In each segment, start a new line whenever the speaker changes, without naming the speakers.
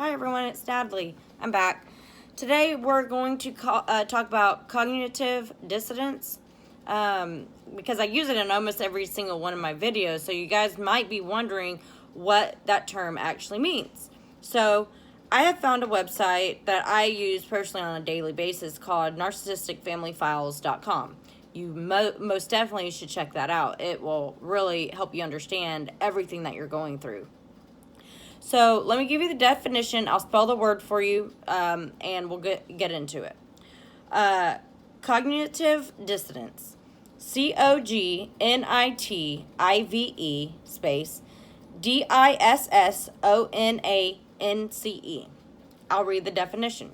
Hi everyone, it's Natalie. I'm back. Today we're going to talk about cognitive dissonance because I use it in almost every single one of my videos, so you guys might be wondering what that term actually means. So I have found a website that I use personally on a daily basis called narcissisticfamilyfiles.com. You most definitely should check that out. It will really help you understand everything that you're going through. So let me give you the definition. I'll spell the word for you, and we'll get into it. Cognitive dissonance. COGNITIVE space DISSONANCE. I'll read the definition.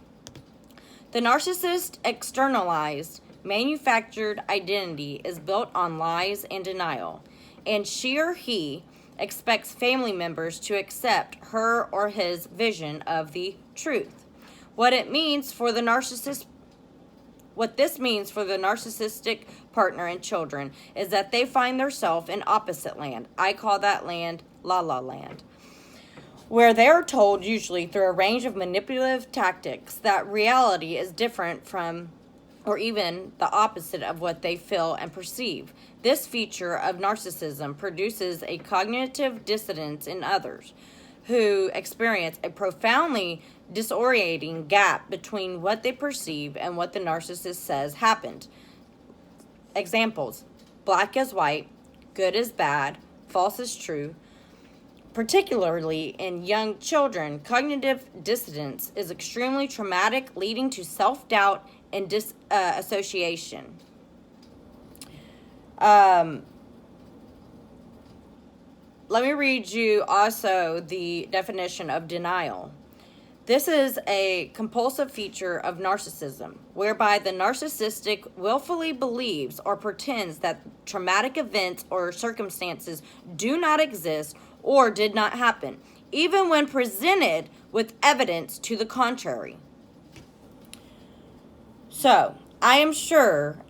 The narcissist externalized, manufactured identity is built on lies and denial, and she or he expects family members to accept her or his vision of the truth. What this means for the narcissistic partner and children is that they find themselves in opposite land. I call that land La La Land, where they are told, usually through a range of manipulative tactics, that reality is different from or even the opposite of what they feel and perceive. This feature of narcissism produces a cognitive dissonance in others who experience a profoundly disorientating gap between what they perceive and what the narcissist says happened. Examples: black is white, good is bad, false is true. Particularly in young children, cognitive dissonance is extremely traumatic, leading to self-doubt and disassociation. Let me read you also the definition of denial. This is a compulsive feature of narcissism, whereby the narcissistic willfully believes or pretends that traumatic events or circumstances do not exist or did not happen, even when presented with evidence to the contrary. So, I am sure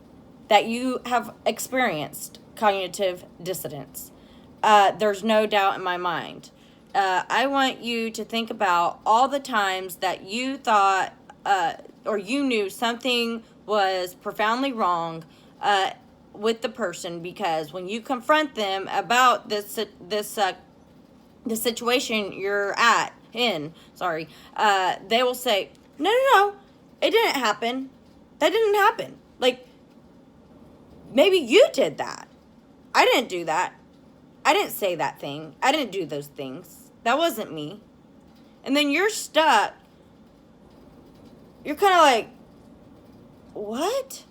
that you have experienced cognitive dissonance. There's no doubt in my mind. I want you to think about all the times that you thought or you knew something was profoundly wrong with the person, because when you confront them about the situation you're they will say, no, it didn't happen. That didn't happen. Like, maybe you did that. I didn't do that. I didn't say that thing. I didn't do those things. That wasn't me. And then you're stuck. You're kind of like, what?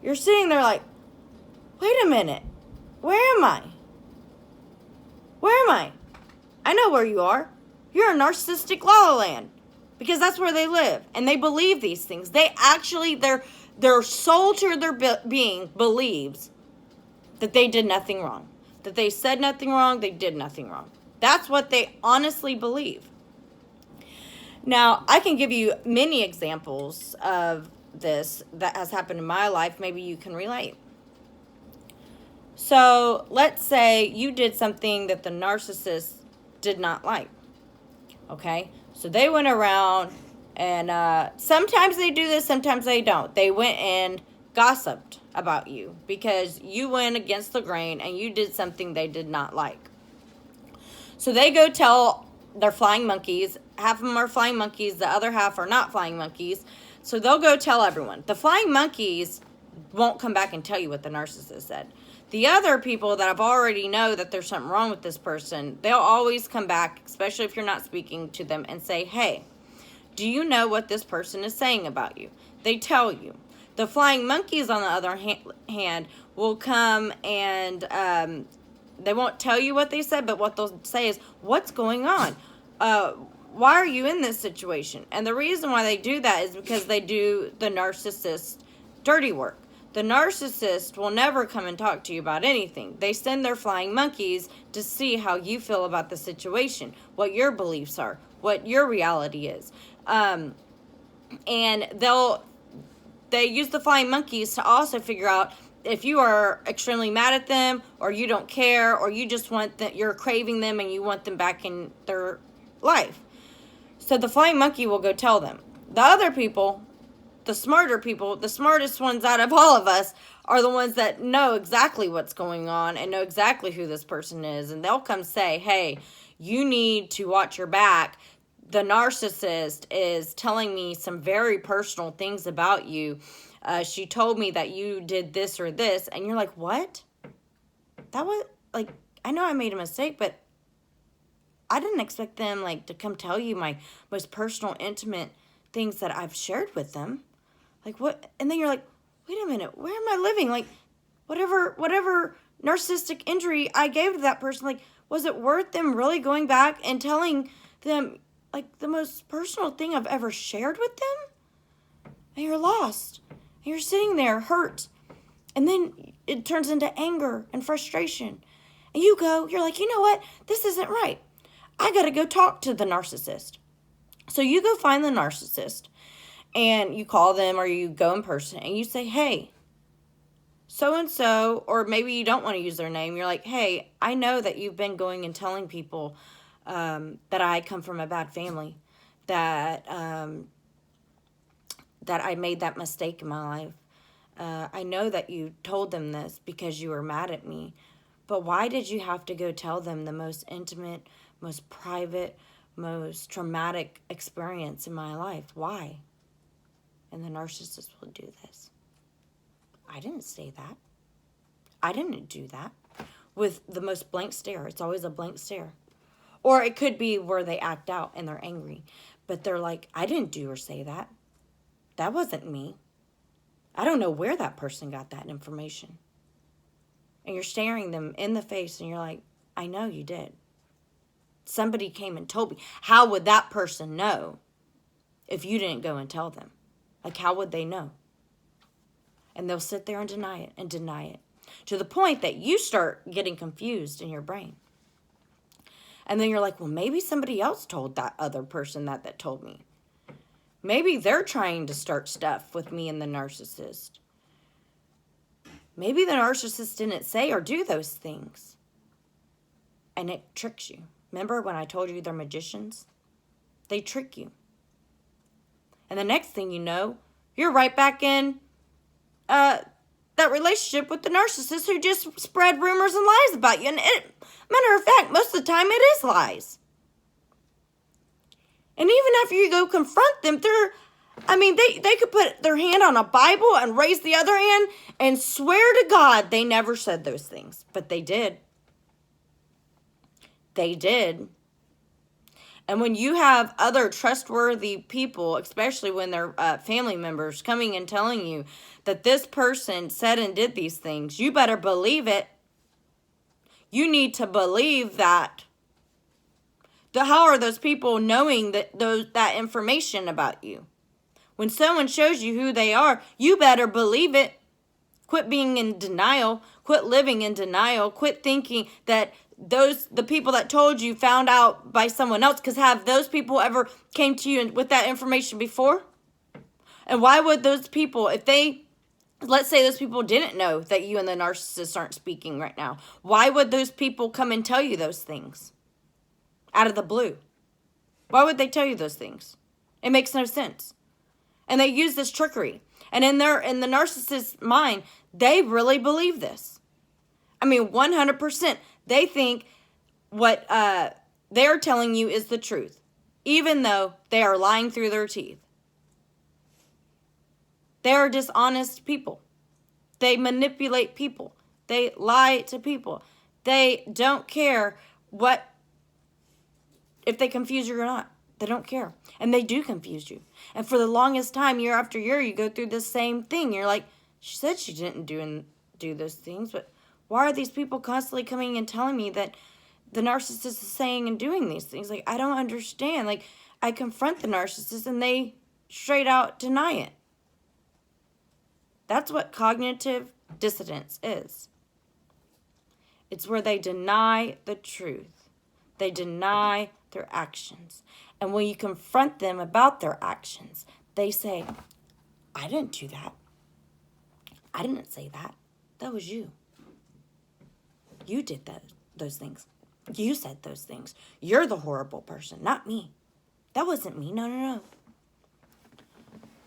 You're sitting there like, wait a minute. Where am I? Where am I? I know where you are. You're a narcissistic La La Land. Because that's where they live. And they believe these things. They actually, their soul to their being believes that they did nothing wrong. That they said nothing wrong, they did nothing wrong. That's what they honestly believe. Now, I can give you many examples of this that has happened in my life. Maybe you can relate. So, let's say you did something that the narcissist did not like. Okay? So they went around and sometimes they do this, sometimes they don't. They went and gossiped about you because you went against the grain and you did something they did not like. So they go tell their flying monkeys. Half of them are flying monkeys, the other half are not flying monkeys. So they'll go tell everyone. The flying monkeys won't come back and tell you what the narcissist said. The other people that have already know that there's something wrong with this person, they'll always come back, especially if you're not speaking to them, and say, hey, do you know what this person is saying about you? They tell you. The flying monkeys, on the other hand, will come and they won't tell you what they said, but what they'll say is, what's going on? Why are you in this situation? And the reason why they do that is because they do the narcissist dirty work. The narcissist will never come and talk to you about anything. They send their flying monkeys to see how you feel about the situation, what your beliefs are, what your reality is. And they use the flying monkeys to also figure out if you are extremely mad at them, or you don't care, or you just want that, you're craving them and you want them back in their life. So the flying monkey will go tell them. The other people, the smarter people, the smartest ones out of all of us, are the ones that know exactly what's going on and know exactly who this person is. And they'll come say, hey, you need to watch your back. The narcissist is telling me some very personal things about you. She told me that you did this or this. And you're like, what? That was, like, I know I made a mistake, but I didn't expect them, like, to come tell you my most personal, intimate things that I've shared with them. Like, what? And then you're like, wait a minute, where am I living? Like, whatever narcissistic injury I gave to that person, like, was it worth them really going back and telling them, like, the most personal thing I've ever shared with them? And you're lost. And you're sitting there hurt. And then it turns into anger and frustration. And you're like, you know what? This isn't right. I got to go talk to the narcissist. So you go find the narcissist and you call them, or you go in person and you say, hey, so-and-so, or maybe you don't want to use their name. You're like, hey, I know that you've been going and telling people that I come from a bad family, that I made that mistake in my life. I know that you told them this because you were mad at me, but why did you have to go tell them the most intimate, most private, most traumatic experience in my life? Why? And the narcissist will do this. I didn't say that. I didn't do that. With the most blank stare. It's always a blank stare. Or it could be where they act out and they're angry. But they're like, I didn't do or say that. That wasn't me. I don't know where that person got that information. And you're staring them in the face and you're like, I know you did. Somebody came and told me. How would that person know if you didn't go and tell them? Like, how would they know? And they'll sit there and deny it and deny it, to the point that you start getting confused in your brain. And then you're like, well, maybe somebody else told that other person that told me. Maybe they're trying to start stuff with me and the narcissist. Maybe the narcissist didn't say or do those things. And it tricks you. Remember when I told you they're magicians? They trick you. And the next thing you know, you're right back in that relationship with the narcissist who just spread rumors and lies about you. And matter of fact, most of the time it is lies. And even after you go confront them, they could put their hand on a Bible and raise the other hand and swear to God they never said those things. But they did. They did. And when you have other trustworthy people, especially when they're family members, coming and telling you that this person said and did these things, you better believe it. You need to believe that. How are those people knowing that information about you? When someone shows you who they are, you better believe it. Quit being in denial. Quit living in denial. Quit thinking that the people that told you found out by someone else, because have those people ever came to you with that information before? And why would those people, let's say those people didn't know that you and the narcissist aren't speaking right now, why would those people come and tell you those things out of the blue? Why would they tell you those things? It makes no sense. And they use this trickery. And in the narcissist's mind, they really believe this. 100%. They think what they're telling you is the truth, even though they are lying through their teeth. They are dishonest people. They manipulate people. They lie to people. They don't care if they confuse you or not. They don't care. And they do confuse you. And for the longest time, year after year, you go through the same thing. You're like, she said she didn't do those things, but why are these people constantly coming and telling me that the narcissist is saying and doing these things? Like, I don't understand. Like, I confront the narcissist and they straight out deny it. That's what cognitive dissonance is. It's where they deny the truth. They deny their actions. And when you confront them about their actions, they say, I didn't do that. I didn't say that. That was you. You did those things. You said those things. You're the horrible person, not me. That wasn't me. No, no, no.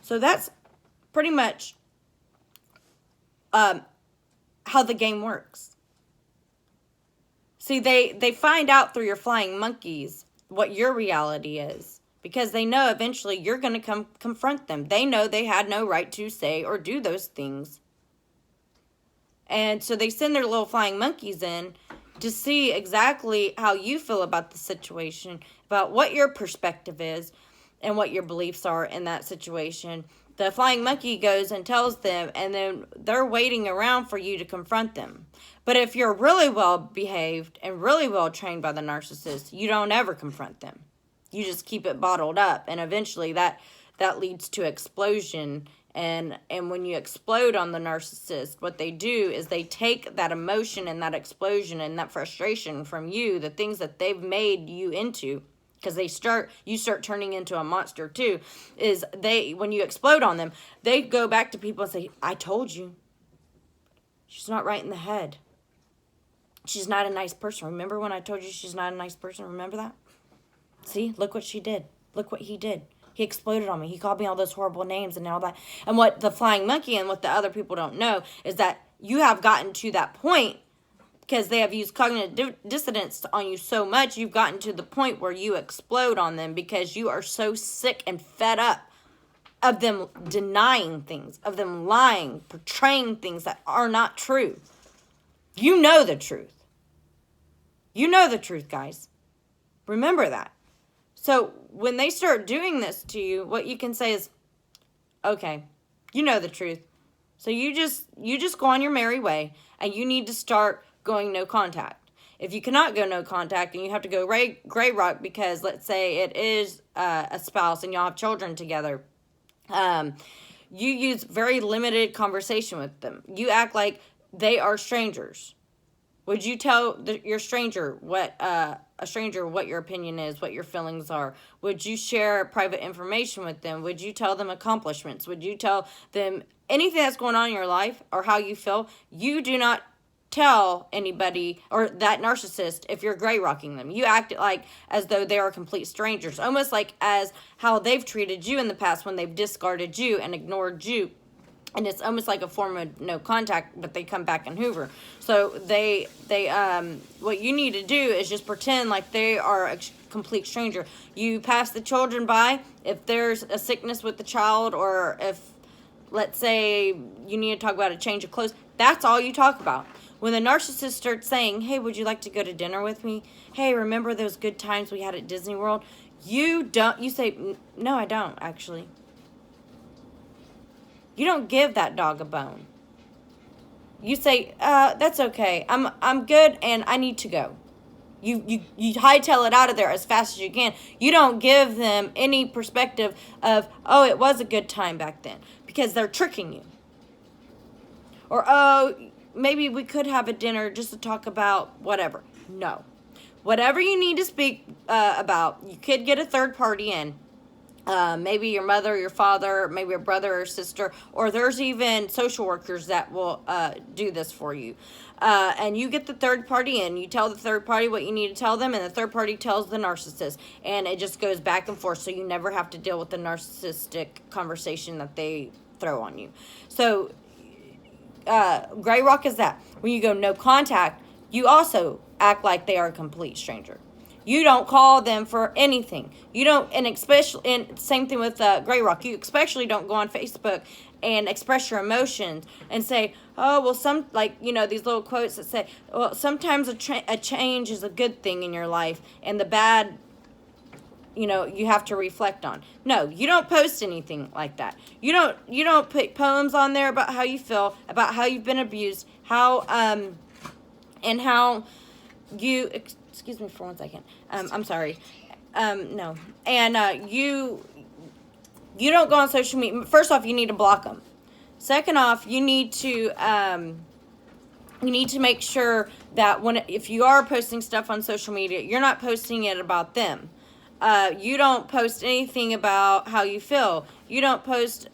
So that's pretty much how the game works. See, they find out through your flying monkeys what your reality is, because they know eventually you're going to come confront them. They know they had no right to say or do those things. And so they send their little flying monkeys in to see exactly how you feel about the situation, about what your perspective is and what your beliefs are in that situation. The flying monkey goes and tells them, and then they're waiting around for you to confront them. But if you're really well behaved and really well trained by the narcissist, you don't ever confront them. You just keep it bottled up, and eventually that leads to explosion. And when you explode on the narcissist, what they do is they take that emotion and that explosion and that frustration from you, the things that they've made you into, because you start turning into a monster too, is when you explode on them, they go back to people and say, I told you. She's not right in the head. She's not a nice person. Remember when I told you she's not a nice person? Remember that? See, look what she did. Look what he did. He exploded on me. He called me all those horrible names and all that. And what the flying monkey and what the other people don't know is that you have gotten to that point, because they have used cognitive dissonance on you so much, you've gotten to the point where you explode on them because you are so sick and fed up of them denying things, of them lying, portraying things that are not true. You know the truth. You know the truth, guys. Remember that. So when they start doing this to you, what you can say is, okay, you know the truth. So you just go on your merry way, and you need to start going no contact. If you cannot go no contact and you have to go gray rock because, let's say, it is a spouse and y'all have children together, you use very limited conversation with them. You act like they are strangers. Would you tell your stranger what your opinion is, what your feelings are? Would you share private information with them? Would you tell them accomplishments? Would you tell them anything that's going on in your life or how you feel? You do not tell anybody or that narcissist if you're gray rocking them. You act like as though they are complete strangers, almost like as how they've treated you in the past when they've discarded you and ignored you. And it's almost like a form of no contact, but they come back and hoover. So they what you need to do is just pretend like they are a complete stranger. You pass the children by. If there's a sickness with the child, or if, let's say, you need to talk about a change of clothes, that's all you talk about. When the narcissist starts saying, hey, would you like to go to dinner with me? Hey, remember those good times we had at Disney World? You say, no, I don't, actually. You don't give that dog a bone. You say, that's okay. I'm good and I need to go. You hightail it out of there as fast as you can. You don't give them any perspective of, oh, it was a good time back then, because they're tricking you. Or, oh, maybe we could have a dinner just to talk about whatever. No. Whatever you need to speak about, you could get a third party in. Maybe your mother, your father, maybe a brother or sister, or there's even social workers that will do this for you. And you get the third party in. You tell the third party what you need to tell them, and the third party tells the narcissist. And it just goes back and forth, so you never have to deal with the narcissistic conversation that they throw on you. So gray rock is that. When you go no contact, you also act like they are a complete stranger. You don't call them for anything. You don't, and same thing with gray rock. You especially don't go on Facebook and express your emotions and say, oh, well, these little quotes that say, well, sometimes a change is a good thing in your life, and the bad, you have to reflect on. No, you don't post anything like that. You don't put poems on there about how you feel, about how you've been abused, and how you. Excuse me for 1 second. I'm sorry. No. And you don't go on social media. First off, you need to block them. Second off, you need to make sure that if you are posting stuff on social media, you're not posting it about them. You don't post anything about how you feel. You don't post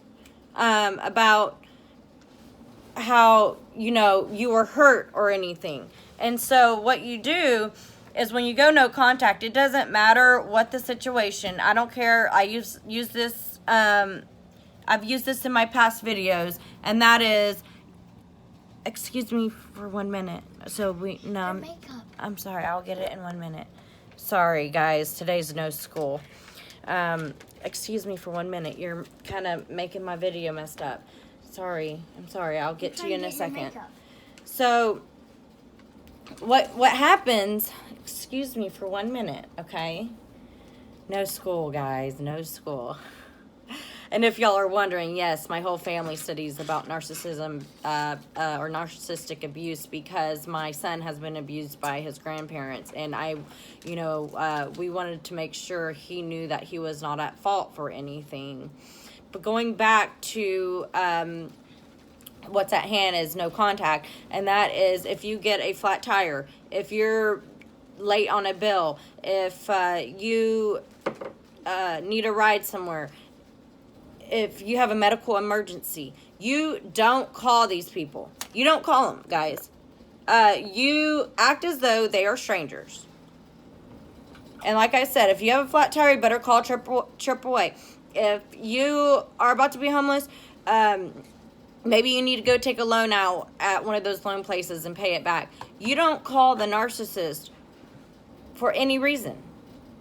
about how you were hurt or anything. And so what you do is when you go no contact, it doesn't matter what the situation. I don't care. I use this. I've used this in my past videos, and that is, excuse me for 1 minute. So I'm sorry. I'll get it in 1 minute. Sorry, guys. Today's no school. Excuse me for 1 minute. You're kind of making my video messed up. Sorry. I'm sorry. I'll get to you in a second. So, what happens, excuse me for 1 minute, okay? No school, guys. No school. And if y'all are wondering, yes, my whole family studies about narcissism or narcissistic abuse because my son has been abused by his grandparents. And we wanted to make sure he knew that he was not at fault for anything. But going back to what's at hand is no contact. And that is if you get a flat tire, if you're late on a bill, if you need a ride somewhere, if you have a medical emergency, you don't call these people. You don't call them, guys. You act as though they are strangers. And like I said, if you have a flat tire, you better call AAA. If you are about to be homeless, maybe you need to go take a loan out at one of those loan places and pay it back. You don't call the narcissist for any reason.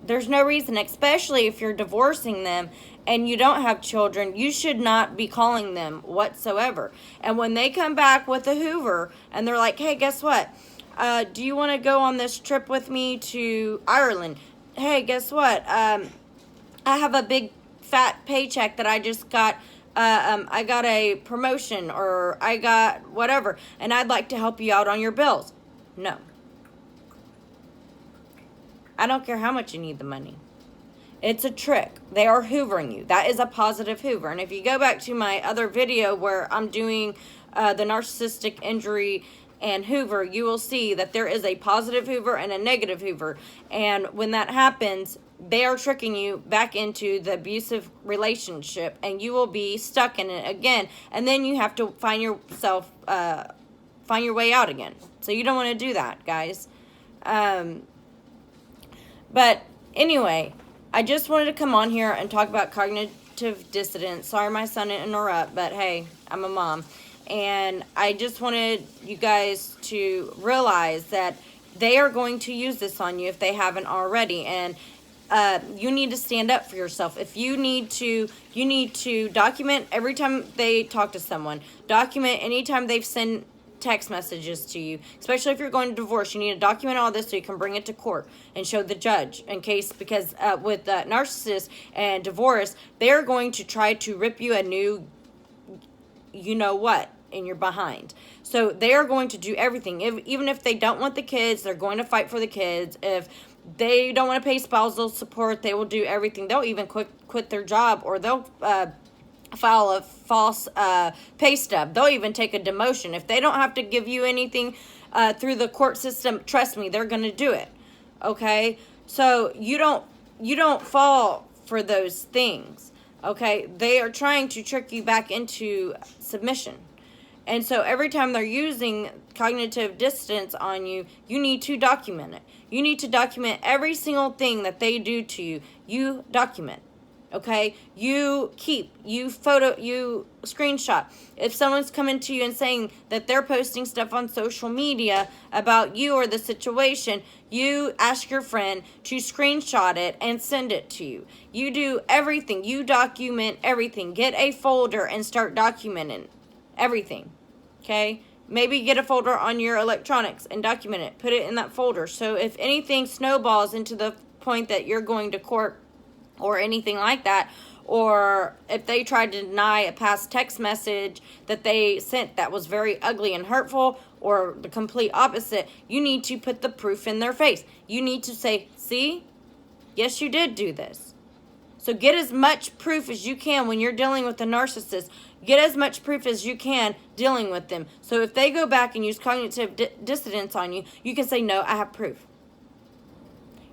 There's no reason, especially if you're divorcing them and you don't have children. You should not be calling them whatsoever. And when they come back with a Hoover and they're like, hey, guess what? Do you want to go on this trip with me to Ireland? Hey, guess what? I have a big fat paycheck that I just got. I got a promotion or I got whatever, and I'd like to help you out on your bills. No. I don't care how much you need the money. It's a trick. They are hoovering you. That is a positive hoover. And if you go back to my other video where I'm doing the narcissistic injury and hoover, you will see that there is a positive hoover and a negative hoover. And when that happens, they are tricking you back into the abusive relationship, and you will be stuck in it again. And then you have to find your way out again. So you don't want to do that, guys. But anyway, I just wanted to come on here and talk about cognitive dissonance. Sorry my son didn't interrupt, but hey, I'm a mom. And I just wanted you guys to realize that they are going to use this on you if they haven't already. And you need to stand up for yourself. If you need to document every time they talk to someone. Document anytime they've sent text messages to you, especially if you're going to divorce. You need to document all this so you can bring it to court and show the judge because with narcissists and divorce, they're going to try to rip you a new you-know-what in your behind. So they are going to do everything. Even if they don't want the kids, they're going to fight for the kids. If they don't want to pay spousal support, they will do everything. They'll even quit their job, or they'll file a false pay stub. They'll even take a demotion. If they don't have to give you anything through the court system, trust me, they're going to do it. Okay? So you don't fall for those things. Okay? They are trying to trick you back into submission. And so every time they're using cognitive dissonance on you, you need to document it. You need to document every single thing that they do to you. You document. Okay? You photo, you screenshot. If someone's coming to you and saying that they're posting stuff on social media about you or the situation, you ask your friend to screenshot it and send it to you. You do everything. You document everything. Get a folder and start documenting everything. Okay? Maybe get a folder on your electronics and document it. Put it in that folder. So if anything snowballs into the point that you're going to court or anything like that, or if they tried to deny a past text message that they sent that was very ugly and hurtful, or the complete opposite, you need to put the proof in their face. You need to say, see, yes, you did do this. So get as much proof as you can when you're dealing with a narcissist. Get as much proof as you can dealing with them. So if they go back and use cognitive dissonance on you, you can say, no, I have proof.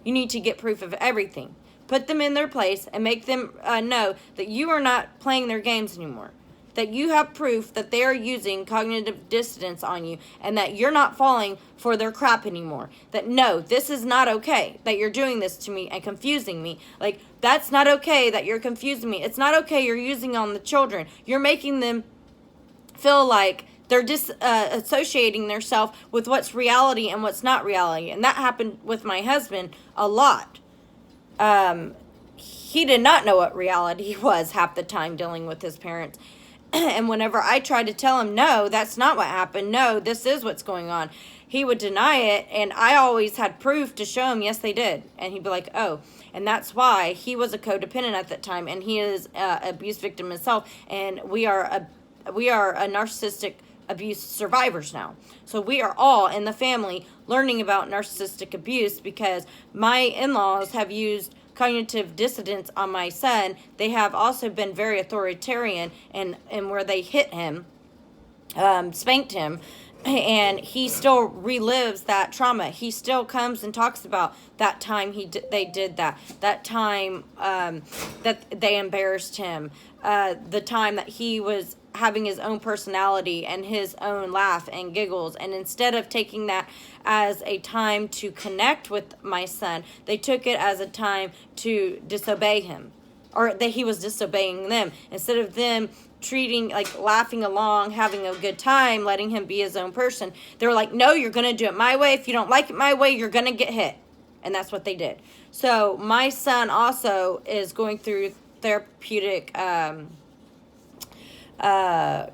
You need to get proof of everything. Put them in their place and make them know that you are not playing their games anymore. that you have proof that they are using cognitive dissonance on you and that you're not falling for their crap anymore. That no, this is not okay that you're doing this to me and confusing me. Like, that's not okay that you're confusing me. It's not okay you're using on the children. You're making them feel like they're associating themselves with what's reality and what's not reality. And that happened with my husband a lot. He did not know what reality was half the time dealing with his parents. And whenever I tried to tell him, no, that's not what happened. No, this is what's going on, he would deny it. And I always had proof to show him, yes, they did. And he'd be like, oh. And that's why he was a codependent at that time. And he is an abuse victim himself. And we are a narcissistic abuse survivors now. So we are all in the family learning about narcissistic abuse because my in-laws have used cognitive dissonance on my son. They have also been very authoritarian and where they hit him, spanked him, and he still relives that trauma. He still comes and talks about that time they did that time that they embarrassed him, the time that he was having his own personality and his own laugh and giggles. And instead of taking that as a time to connect with my son, they took it as a time to disobey him, or that he was disobeying them. Instead of them treating, like, laughing along, having a good time, letting him be his own person, they were like, no, you're going to do it my way. If you don't like it my way, you're going to get hit. And that's what they did. So my son also is going through therapeutic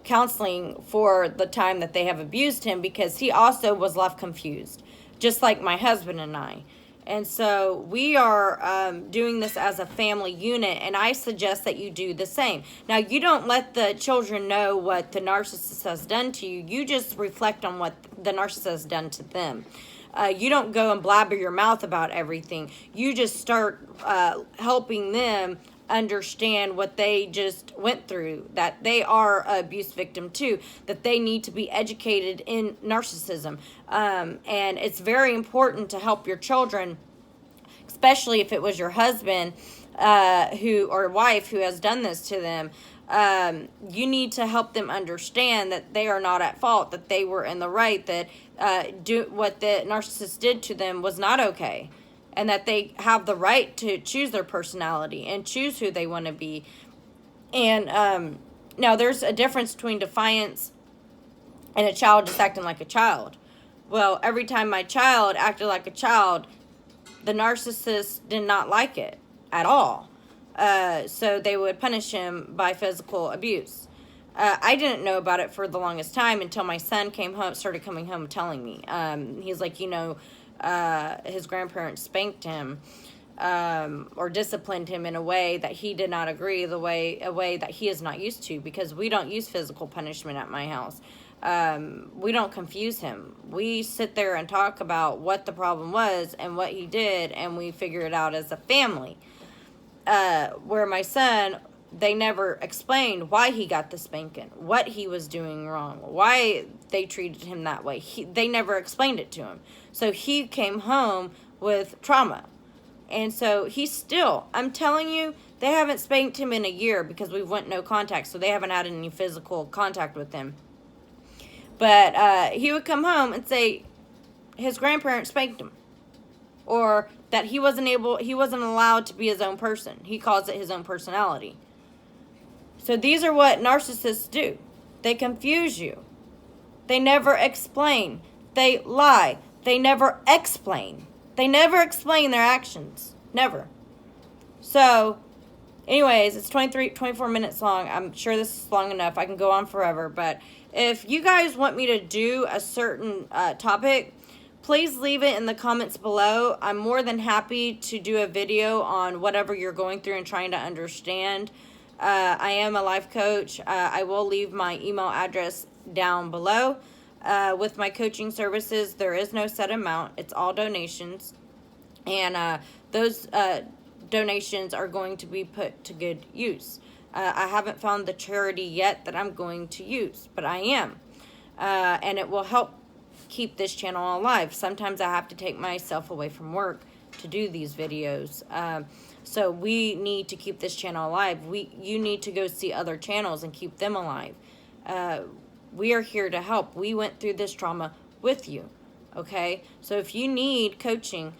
counseling for the time that they have abused him, because he also was left confused, just like my husband and I. And so we are doing this as a family unit, and I suggest that you do the same. Now, you don't let the children know what the narcissist has done to you. You just reflect on what the narcissist has done to them. You don't go and blabber your mouth about everything. You just start helping them understand what they just went through, that they are an abuse victim too, that they need to be educated in narcissism. And it's very important to help your children, especially if it was your husband or wife who has done this to them. You need to help them understand that they are not at fault, that they were in the right, that what the narcissist did to them was not okay. And that they have the right to choose their personality and choose who they want to be. And now there's a difference between defiance and a child just acting like a child. Well, every time my child acted like a child, the narcissist did not like it at all. So they would punish him by physical abuse. I didn't know about it for the longest time until my son started coming home telling me. He's like, his grandparents spanked him or disciplined him in a way that he did not agree, a way that he is not used to, because we don't use physical punishment at my house. We don't confuse him. We sit there and talk about what the problem was and what he did, and we figure it out as a family. Where my son, they never explained why he got the spanking, what he was doing wrong, why they treated him that way. They never explained it to him. So he came home with trauma. And so he's still, I'm telling you, they haven't spanked him in a year because we went no contact. So they haven't had any physical contact with him. But he would come home and say his grandparents spanked him. Or that he wasn't allowed to be his own person. He calls it his own personality. So these are what narcissists do. They confuse you. They never explain. They lie. They never explain. They never explain their actions. Never. So, anyways, it's 24 minutes long. I'm sure this is long enough. I can go on forever. But if you guys want me to do a certain topic, please leave it in the comments below. I'm more than happy to do a video on whatever you're going through and trying to understand. I am a life coach. I will leave my email address down below. With my coaching services, there is no set amount. It's all donations. And those donations are going to be put to good use. I haven't found the charity yet that I'm going to use, but I am. And it will help keep this channel alive. Sometimes I have to take myself away from work to do these videos. So we need to keep this channel alive. You need to go see other channels and keep them alive. We are here to help. We went through this trauma with you. Okay? So if you need coaching,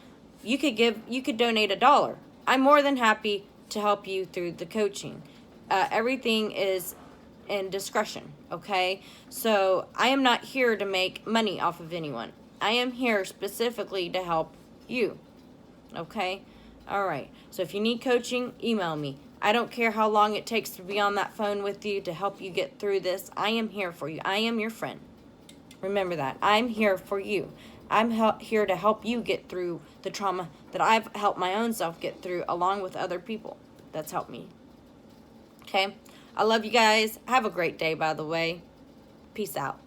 you could donate $1. I'm more than happy to help you through the coaching. Everything is in discretion, okay? So I am not here to make money off of anyone. I am here specifically to help you, okay? All right. So if you need coaching, email me. I don't care how long it takes to be on that phone with you to help you get through this. I am here for you. I am your friend. Remember that. I'm here for you. I'm here to help you get through the trauma that I've helped my own self get through, along with other people that's helped me. Okay? I love you guys. Have a great day, by the way. Peace out.